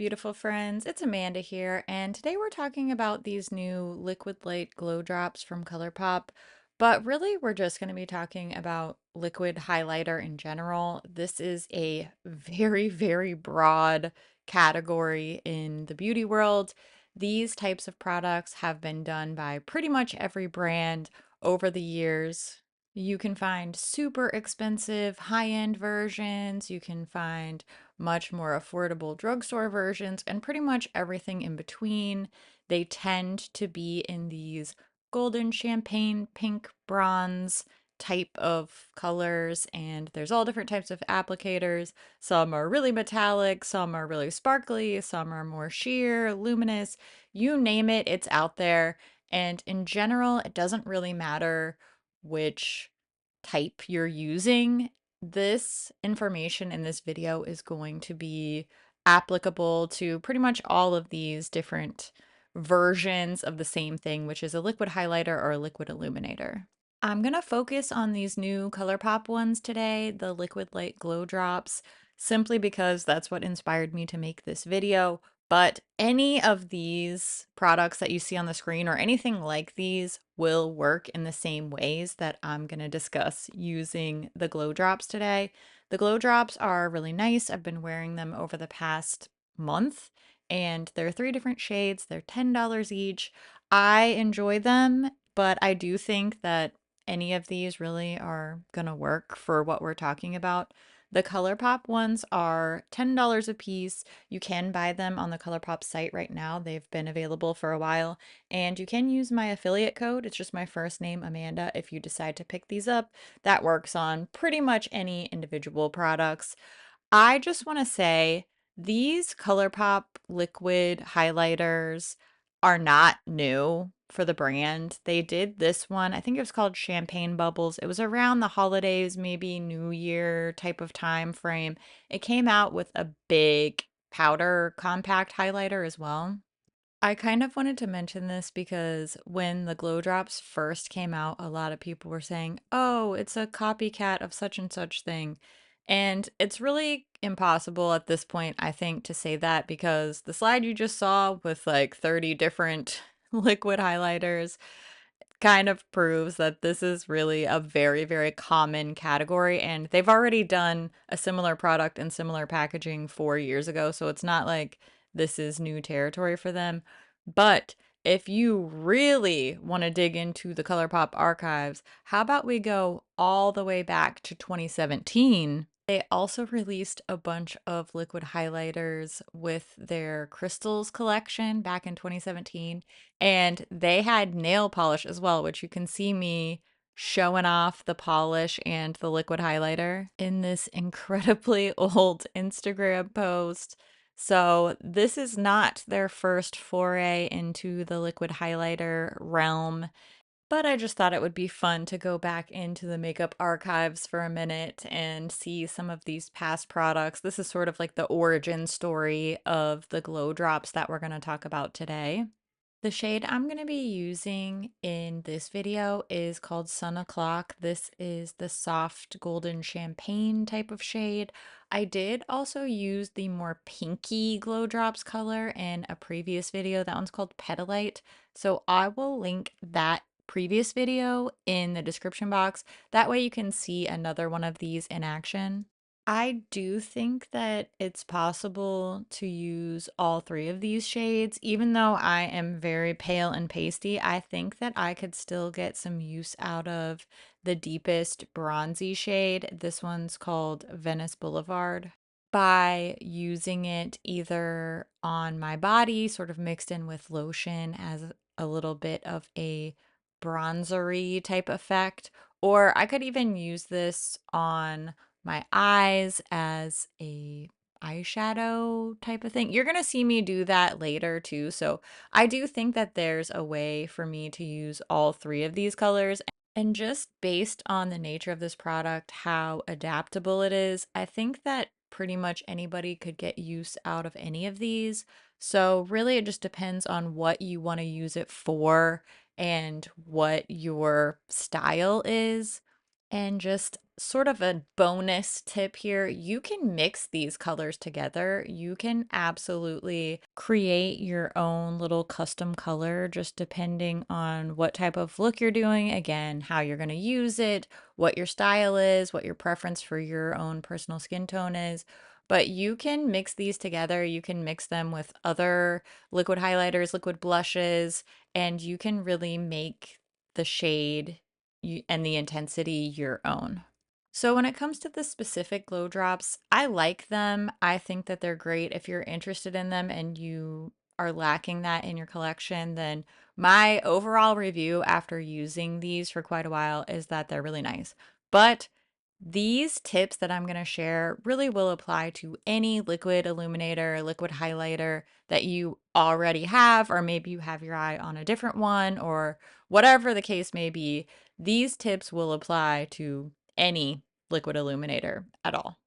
beautiful friends. It's Amanda here, and today we're talking about these new Liquid Light Glow Drops from ColourPop. But really, we're just going to be talking about liquid highlighter in general. This is a very, very broad category in the beauty world. These types of products have been done by pretty much every brand over the years. You can find super expensive high-end versions. You can find much more affordable drugstore versions, and pretty much everything in between. They tend to be in these golden champagne, pink, bronze type of colors, and there's all different types of applicators. Some are really metallic, some are really sparkly, some are more sheer, luminous. You name it, it's out there. And in general, it doesn't really matter which type you're using. This information in this video is going to be applicable to pretty much all of these different versions of the same thing, which is a liquid highlighter or a liquid illuminator. I'm going to focus on these new ColourPop ones today, the Liquid Light Glow Drops, simply because that's what inspired me to make this video. But any of these products that you see on the screen or anything like these will work in the same ways that I'm going to discuss using the Glow Drops today. The Glow Drops are really nice. I've been wearing them over the past month, and they're 3 different shades. They're $10 each. I enjoy them, but I do think that any of these really are gonna work for what we're talking about. The ColourPop ones are $10 a piece. You can buy them on the ColourPop site right now. They've been available for a while, and you can use my affiliate code. It's just my first name, Amanda, if you decide to pick these up. That works on pretty much any individual products. I just want to say these ColourPop liquid highlighters are not new for the brand. They did this one, I think it was called Champagne Bubbles. It was around the holidays, maybe New Year type of time frame. It came out with a big powder compact highlighter as well. I kind of wanted to mention this because when the glow drops first came out, a lot of people were saying, oh, it's a copycat of such and such thing. And it's really impossible at this point, I think, to say that because the slide you just saw with like 30 different liquid highlighters kind of proves that this is really a very, very common category. And they've already done a similar product and similar packaging 4 years ago. So it's not like this is new territory for them. But if you really want to dig into the ColourPop archives, how about we go all the way back to 2017? They also released a bunch of liquid highlighters with their crystals collection back in 2017. And they had nail polish as well, which you can see me showing off the polish and the liquid highlighter in this incredibly old Instagram post. So this is not their first foray into the liquid highlighter realm. But I just thought it would be fun to go back into the makeup archives for a minute and see some of these past products. This is sort of like the origin story of the glow drops that we're going to talk about today. The shade I'm going to be using in this video is called Sun O'Clock. This is the soft golden champagne type of shade. I did also use the more pinky glow drops color in a previous video. That one's called Petalite. So I will link that previous video in the description box. That way you can see another one of these in action. I do think that it's possible to use all 3 of these shades. Even though I am very pale and pasty, I think that I could still get some use out of the deepest bronzy shade. This one's called Venice Boulevard. By using it either on my body, sort of mixed in with lotion as a little bit of a bronzery type effect, or I could even use this on my eyes as a eyeshadow type of thing. You're going to see me do that later too. So I do think that there's a way for me to use all 3 of these colors. And just based on the nature of this product, how adaptable it is, I think that pretty much anybody could get use out of any of these. So really it just depends on what you want to use it for and what your style is. And just sort of a bonus tip here, you can mix these colors together. You can absolutely create your own little custom color just depending on what type of look you're doing. Again, how you're going to use it, what your style is, what your preference for your own personal skin tone is. But you can mix these together. You can mix them with other liquid highlighters, liquid blushes, and you can really make the shade and the intensity your own. So when it comes to the specific glow drops, I like them. I think that they're great. If you're interested in them and you are lacking that in your collection, then my overall review after using these for quite a while is that they're really nice. But these tips that I'm going to share really will apply to any liquid illuminator, liquid highlighter that you already have, or maybe you have your eye on a different one, or whatever the case may be. These tips will apply to any liquid illuminator at all.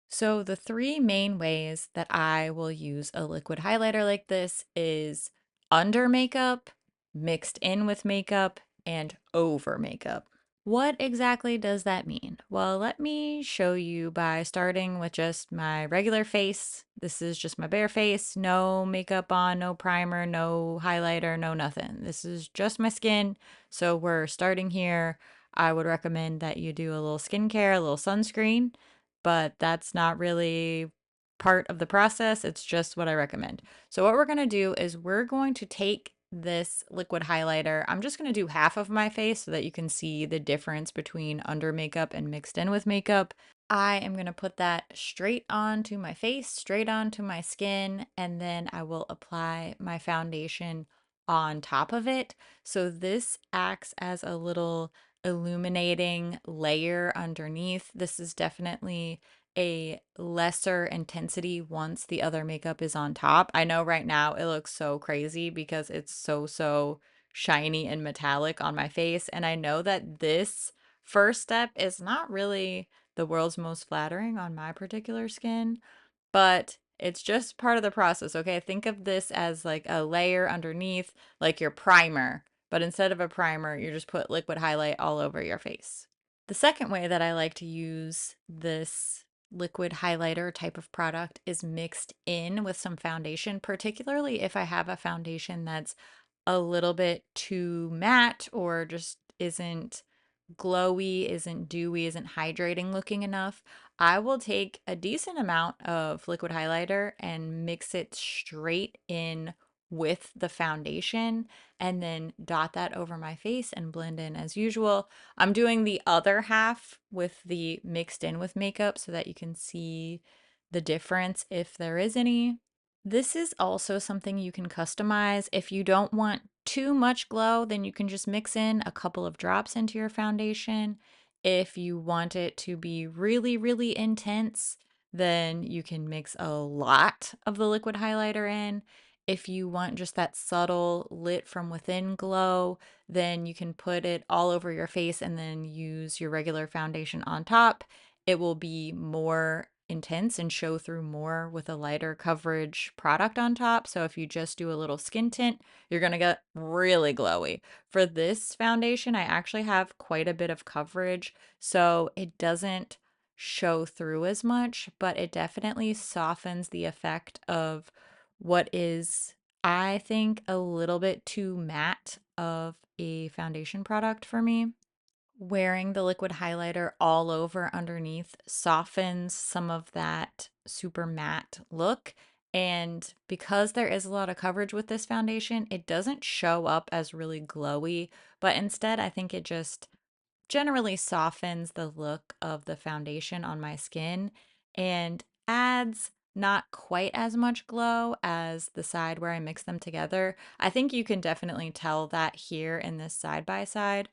So the three main ways that I will use a liquid highlighter like this is under makeup, mixed in with makeup, and over makeup. What exactly does that mean? Well, let me show you by starting with just my regular face. This is just my bare face, no makeup on, no primer, no highlighter, no nothing. This is just my skin. So we're starting here. I would recommend that you do a little skincare, a little sunscreen, but that's not really part of the process. It's just what I recommend. So what we're going to do is we're going to take this liquid highlighter. I'm just going to do half of my face so that you can see the difference between under makeup and mixed in with makeup. I am going to put that straight onto my face, straight onto my skin, and then I will apply my foundation on top of it. So this acts as a little illuminating layer underneath. This is definitely a lesser intensity once the other makeup is on top. I know right now it looks so crazy because it's so shiny and metallic on my face. And I know that this first step is not really the world's most flattering on my particular skin, but it's just part of the process, okay? Think of this as like a layer underneath, like your primer, but instead of a primer, you just put liquid highlight all over your face. The second way that I like to use this liquid highlighter type of product is mixed in with some foundation, particularly if I have a foundation that's a little bit too matte or just isn't glowy, isn't dewy, isn't hydrating looking enough. I will take a decent amount of liquid highlighter and mix it straight in with the foundation and then dot that over my face and blend in as usual. I'm doing the other half with the mixed in with makeup so that you can see the difference if there is any. This is also something you can customize. If you don't want too much glow, then you can just mix in a couple of drops into your foundation. If you want it to be really intense, then you can mix a lot of the liquid highlighter in. If you want just that subtle lit from within glow, then you can put it all over your face and then use your regular foundation on top. It will be more intense and show through more with a lighter coverage product on top. So if you just do a little skin tint, you're going to get really glowy. For this foundation, I actually have quite a bit of coverage, so it doesn't show through as much, but it definitely softens the effect of what is, I think, a little bit too matte of a foundation product for me. Wearing the liquid highlighter all over underneath softens some of that super matte look. And because there is a lot of coverage with this foundation, it doesn't show up as really glowy, but instead, I think it just generally softens the look of the foundation on my skin and adds not quite as much glow as the side where I mix them together. I think you can definitely tell that here in this side by side.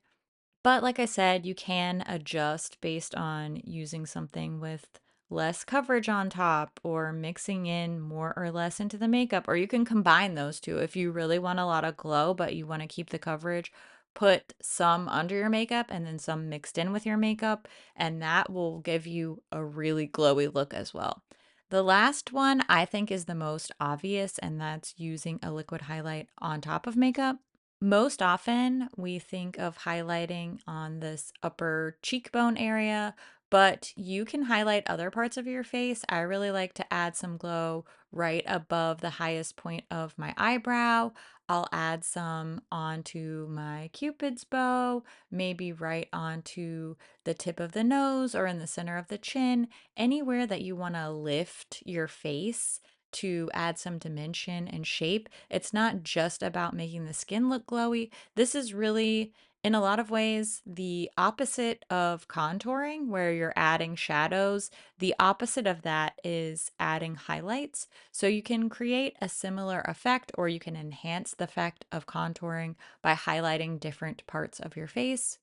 But like I said, you can adjust based on using something with less coverage on top or mixing in more or less into the makeup, or you can combine those two. If you really want a lot of glow, but you want to keep the coverage, put some under your makeup and then some mixed in with your makeup, and that will give you a really glowy look as well. The last one I think is the most obvious, and that's using a liquid highlight on top of makeup. Most often, we think of highlighting on this upper cheekbone area, but you can highlight other parts of your face. I really like to add some glow right above the highest point of my eyebrow. I'll add some onto my Cupid's bow, maybe right onto the tip of the nose or in the center of the chin, anywhere that you want to lift your face to add some dimension and shape. It's not just about making the skin look glowy. This is really, in a lot of ways, the opposite of contouring, where you're adding shadows. The opposite of that is adding highlights. So you can create a similar effect, or you can enhance the effect of contouring by highlighting different parts of your face.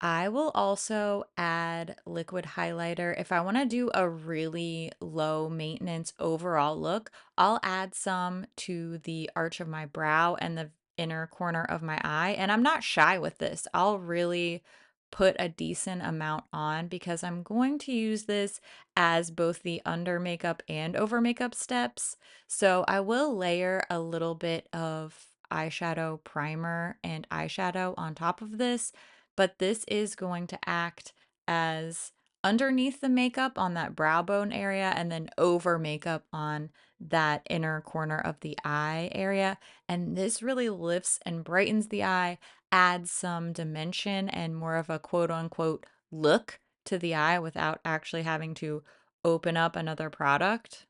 I will also add liquid highlighter. If I want to do a really low maintenance overall look, I'll add some to the arch of my brow and the inner corner of my eye. And I'm not shy with this. I'll really put a decent amount on because I'm going to use this as both the under makeup and over makeup steps. So I will layer a little bit of eyeshadow primer and eyeshadow on top of this, but this is going to act as underneath the makeup on that brow bone area and then over makeup on that inner corner of the eye area. And this really lifts and brightens the eye, adds some dimension and more of a quote unquote look to the eye without actually having to open up another product.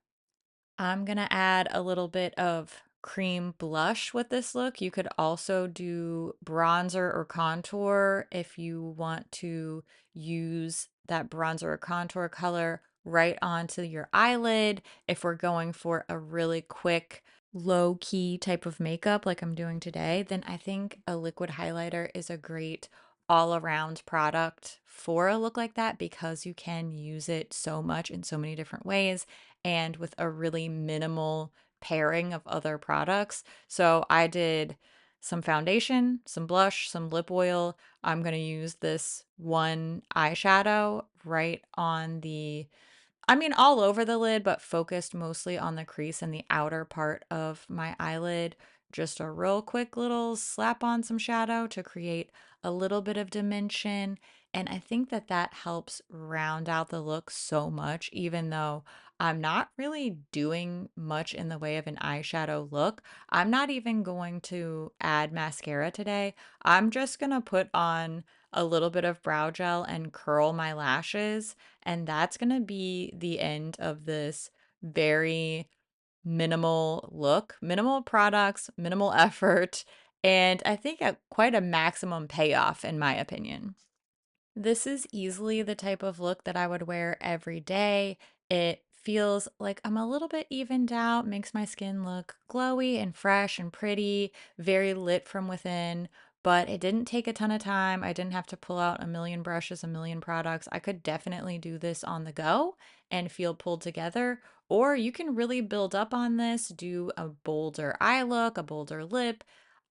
I'm gonna add a little bit of cream blush with this look. You could also do bronzer or contour if you want to use that bronzer or contour color right onto your eyelid. If we're going for a really quick, low key type of makeup like I'm doing today, then I think a liquid highlighter is a great all around product for a look like that because you can use it so much in so many different ways and with a really minimal pairing of other products. So I did some foundation, some blush, some lip oil. I'm going to use this one eyeshadow right on the, I mean, all over the lid, but focused mostly on the crease and the outer part of my eyelid. Just a real quick little slap on some shadow to create a little bit of dimension. And I think that that helps round out the look so much, even though I'm not really doing much in the way of an eyeshadow look. I'm not even going to add mascara today. I'm just going to put on a little bit of brow gel and curl my lashes, and that's going to be the end of this very minimal look, minimal products, minimal effort, and I think quite a maximum payoff, in my opinion. This is easily the type of look that I would wear every day. It feels like I'm a little bit evened out, makes my skin look glowy and fresh and pretty, very lit from within. But it didn't take a ton of time. I didn't have to pull out a million brushes, a million products. I could definitely do this on the go and feel pulled together. Or you can really build up on this, do a bolder eye look, a bolder lip.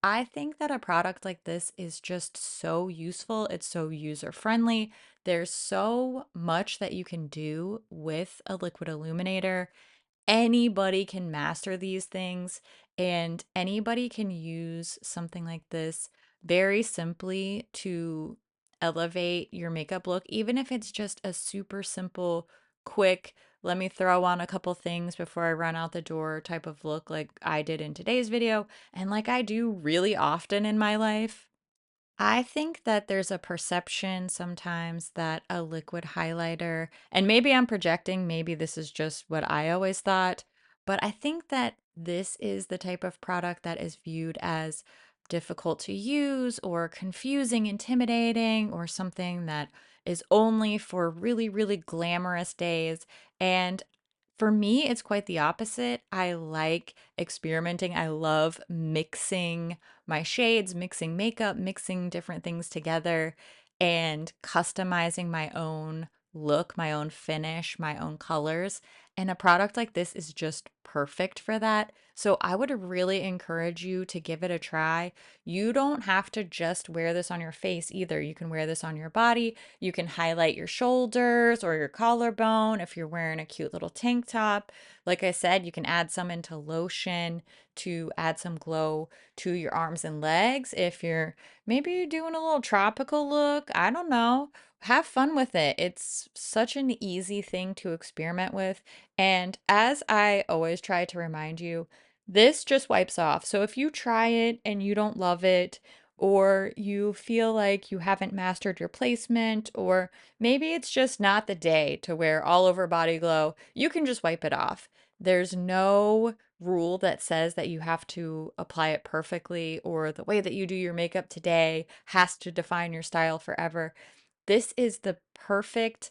I think that a product like this is just so useful. It's so user friendly. There's so much that you can do with a liquid illuminator. Anybody can master these things, and anybody can use something like this very simply to elevate your makeup look, even if it's just a super simple, quick, let me throw on a couple things before I run out the door type of look, like I did in today's video, and like I do really often in my life. I think that there's a perception sometimes that a liquid highlighter, and maybe I'm projecting, maybe this is just what I always thought, but I think that this is the type of product that is viewed as difficult to use or confusing, intimidating, or something that is only for really, really glamorous days. And for me, it's quite the opposite. I like experimenting. I love mixing my shades, mixing makeup, mixing different things together, and customizing my own look, my own finish, my own colors. And a product like this is just perfect for that. So I would really encourage you to give it a try. You don't have to just wear this on your face either. You can wear this on your body. You can highlight your shoulders or your collarbone if you're wearing a cute little tank top. Like I said, you can add some into lotion to add some glow to your arms and legs. If you're maybe doing a little tropical look, I don't know. Have fun with it. It's such an easy thing to experiment with. And as I always try to remind you, this just wipes off. So if you try it and you don't love it, or you feel like you haven't mastered your placement, or maybe it's just not the day to wear all over body glow, you can just wipe it off. There's no rule that says that you have to apply it perfectly or the way that you do your makeup today has to define your style forever. This is the perfect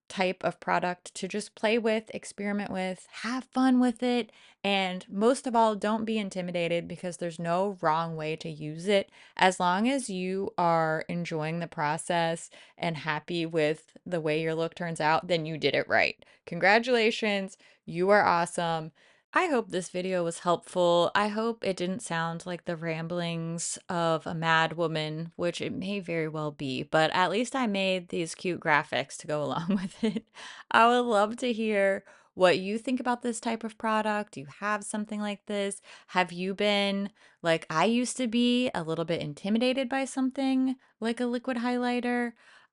type of product to just play with, experiment with, have fun with it, and most of all, don't be intimidated because there's no wrong way to use it. As long as you are enjoying the process and happy with the way your look turns out, then you did it right. Congratulations, you are awesome. I hope this video was helpful. I hope it didn't sound like the ramblings of a mad woman, which it may very well be, but at least I made these cute graphics to go along with it. I would love to hear what you think about this type of product. Do you have something like this? Have you been, like I used to be, a little bit intimidated by something like a liquid highlighter?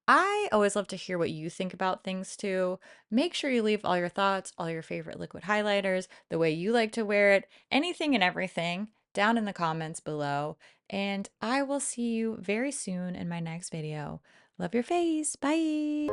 I always love to hear what you think about things too. Make sure you leave all your thoughts, all your favorite liquid highlighters, the way you like to wear it, anything and everything down in the comments below. And I will see you very soon in my next video. Love your face. Bye.